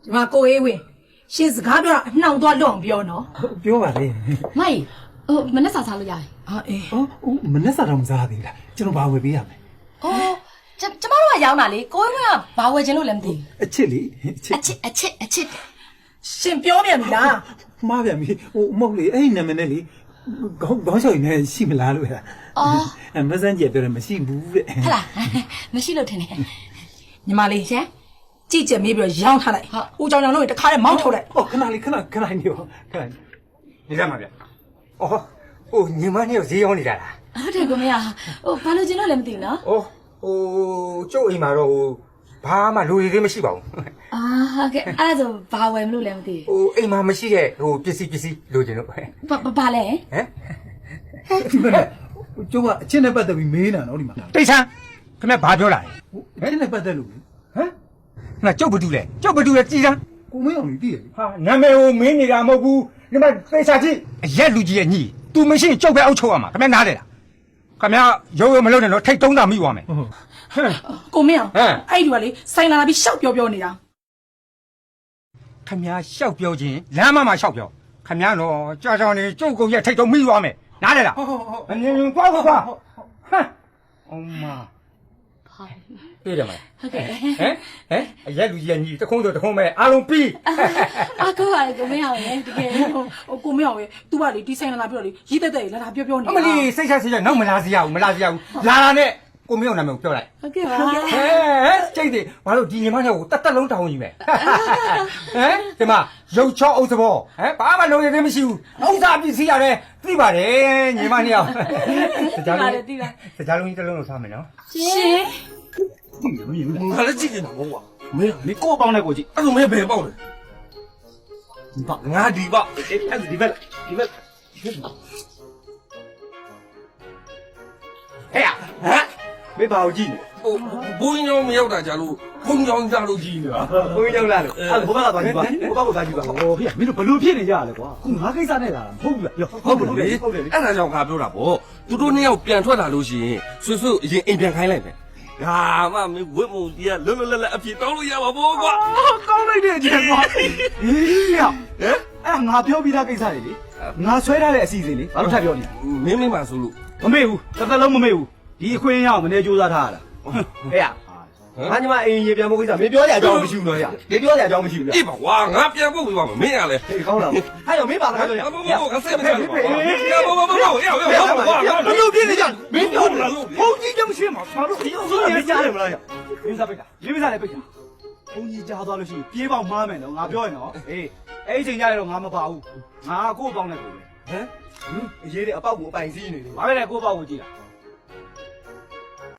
ဒီမှာကိုအေးဝင်ရှင်စကားပြောတာအနှောင်သွားလွတ်အောင်ပြောနော်ပြောပါလေမိုင်မနဲ့စားလို့ရတယ်ဟာအေးမနဲ့စားတော့မစားသေးလားကျွန်တော်ဘာဝယ်ပေးရမလဲကျမတို့ကရောင်းတာလေကိုယ်ကဘာဝယ်ခြင်းလို့လည်းမသိအချစ်လေအချစ်ရှင်ပြောပြန်ပြီလားမှားပြန်ပြီမဟုတ်လေအဲ့ဒီနာမည်နဲ့လေခေါင်းဆောင်နေရှိမလားလို့ဟဲ့မစမ်းကြပြောတယ်မရှိဘူးတဲ့ဟလားမရှိလို့ထင်တယ်ညီမလေးရှင်ကြည့်ကြမေးပြီးတော့ရောင်းထားလိုက်ဦးကြောင်ကြောင်တို့တခါတည်းမောင်းထုတ်လိုက်ခဏလေးခဏနေပါခဏနေကြမှာဗျညီမနဲ့ဈေးရောင်းနေတာလားဟုတ်တယ်ကိုမရဘာလို့ကျင်လို့လည်းမသိဘူးနော်ကျုပ်အိမ်မှာတော့ဘာမှလူတွေမရှိပါဘူးဟုတ်ကဲ့အဲ့ဒါဆိုဘာဝယ်မလို့လည်းမသိဘူးအိမ်မှာမရှိတဲ့ပစ္စည်းလိုချင်လို့ဘာလဲကျုပ်ကအချင်းနဲ့ပတ်သက်ပြီးမေးနေတာနော်ဒီမှာတိတ်ဆန်းခင်ဗျဘာပြောလာလဲအဲ့ဒီနဲ့ပတ်သက်လို့ငါကျုပ်ဘာတူလဲကြည်စမ်းကိုမင်းအောင်ကြီးသိရဟာနာမည်မင်းနေတာမဟုတ်ဘူးဒီမှာသေချာကြည့်အရက်လူကြီးရဲ့ညီ तू မရှိရင်ကျုပ်ပဲအောက်ချုပ်ရမှာခင်ဗျနားလေလားခင်ဗျရုံမလုပ်နဲ့တော့ထိတ်တုံးတာမိသွားမယ်ကိုမင်းအောင်အဲ့ဒီကလေဆိုင်လာပြီးရှောက်ပြောနေတာခင်ဗျရှောက်ပြောခြင်းလမ်းမရှောက်ပြောခင်ဗျတော့ကြာကြာနေကျုပ်ကိုရက်ထိတ်တုံးမိသွားမယ်နားလေလားအမြင်သွားကွာဟမ်အောင်မပြေးတယ်မလားဟုတ်ကဲ့အရက်လူကြီးရဲ့ညီတခုံးဆိုတခုံးပဲအားလုံးပြီးကိုပါကိုမင်းအောင်လေတကယ်ကိုမင်းအောင်လေ तू ကလေဒီဆိုင်လာပြီးတော့လေရီးတက်လာတာပြောနေတာအမလီစိတ်ချနောက်မလာစီရဘူးလာတာနဲ့ကိုမင်းအောင်နာမည်ကိုပြောလိုက်ဟုတ်ကဲ့ပါကျိတ်တယ်ဘာလို့ဒီညီမနဲ့ကိုတက်လုံးတောင်းကြီးမယ်ဒီမှာရုပ်ချောအုပ်စဘောဘာမှလုံးရသေးမရှိဘူးဥစ္စာပစ္စည်းရတယ်သိပါတယ်ညီမနှစ်ယောက်စကြလုံးကြီးတစ်လုံးလို့စားမယ်နော်ရှင်ငါလည်းကြည့်နေတာမဟုတ်ပါမင်းလေကိုပေါင်းတဲ့ကိုကြည့်အဲ့လိုမင်းဘယ်ပေါက်လဲဒီပါငါဒီပါအဲ့ဒီဘက်ဟဲ့ဘယ်ပါဦးကြည့်ဘုန်းကြီးမရောက်တာကြလို့ဘုန်းကြီးကြလို့ကြည့်နေတာဘုန်းကြီးရောက်လာလို့အဲ့ဘုရားကသွားကြည့်ပါဘုရားကိုသွားကြည့်ပါဟောဖေမင်းတို့ဘလို့ဖြစ်နေကြရလဲကွာခုငါကိစ္စနဲ့လာတာမဟုတ်ဘူးလားဟုတ်ဘူးလေအဲ့ဒါကြောင့်ငါပြောတာပေါ့သူတို့နှစ်ယောက်ပြန်ထွက်လာလို့ရှိရင်ဆွဆွအရင်အိမ်ပြန်ခိုင်းလိုက်မယ်ဟာမမင်းဝတ်မုံကြီးကလွတ်လပ်အဖြစ်တောင်းလို့ရပါဘောကွာကောင်းလိုက်တဲ့အချိန်ကွာဟေးရအဲ့ငါပြောပြီးသားကိစ္စတွေလေငါဆွဲထားတဲ့အစီအစဉ်လေဘာလို့ထပ်ပြောနေမင်းပါဆိုလို့မမေ့ဘူးတစ်သက်လုံးမမေ့ဘူးဒီအခွင့်အရေးအောင်မနေကြိုးစားထားရတာဟဲ့ငါညီမအိမ်ရေပြန်ဖို့ကိစ္စမင်းပြောကြအကြောင်းမရှိဘူးနော်ရမင်းပြောကြအကြောင်းမရှိဘူးအေးပါကွာငါပြန်ဖို့ပြပါမယ်မင်းရလဲဟေးကောင်းလားဟဲ့ရောမင်းပါလားပြောရဘောငါဆက်မထားဘူးဘောဘလို့ပြင်းနေကြမင်းပြောလားဘုန်းကြီးကြောင့်ရှင်းမှာငါတို့ဒီအောင်ဆုံးနေကြတယ်မလားရမင်းစားပိတ်တာမင်းစားလည်းပိတ်တာဘုန်းကြီးကြားသွားလို့ရှိရင်ပြေးပေါက်မားမယ်နော်ငါပြောရင်နော်အေးအဲ့ဒီချိန်ကျတော့ငါမပါဘူးငါကို့ပေါင်းနဲ့ကိုပဲဟမ်အရေးတဲ့အပေါက်ကိုအပိုင်စည်းနေတယ်ဘာပဲလဲကို့ပေါက်ကိုကြည့်လား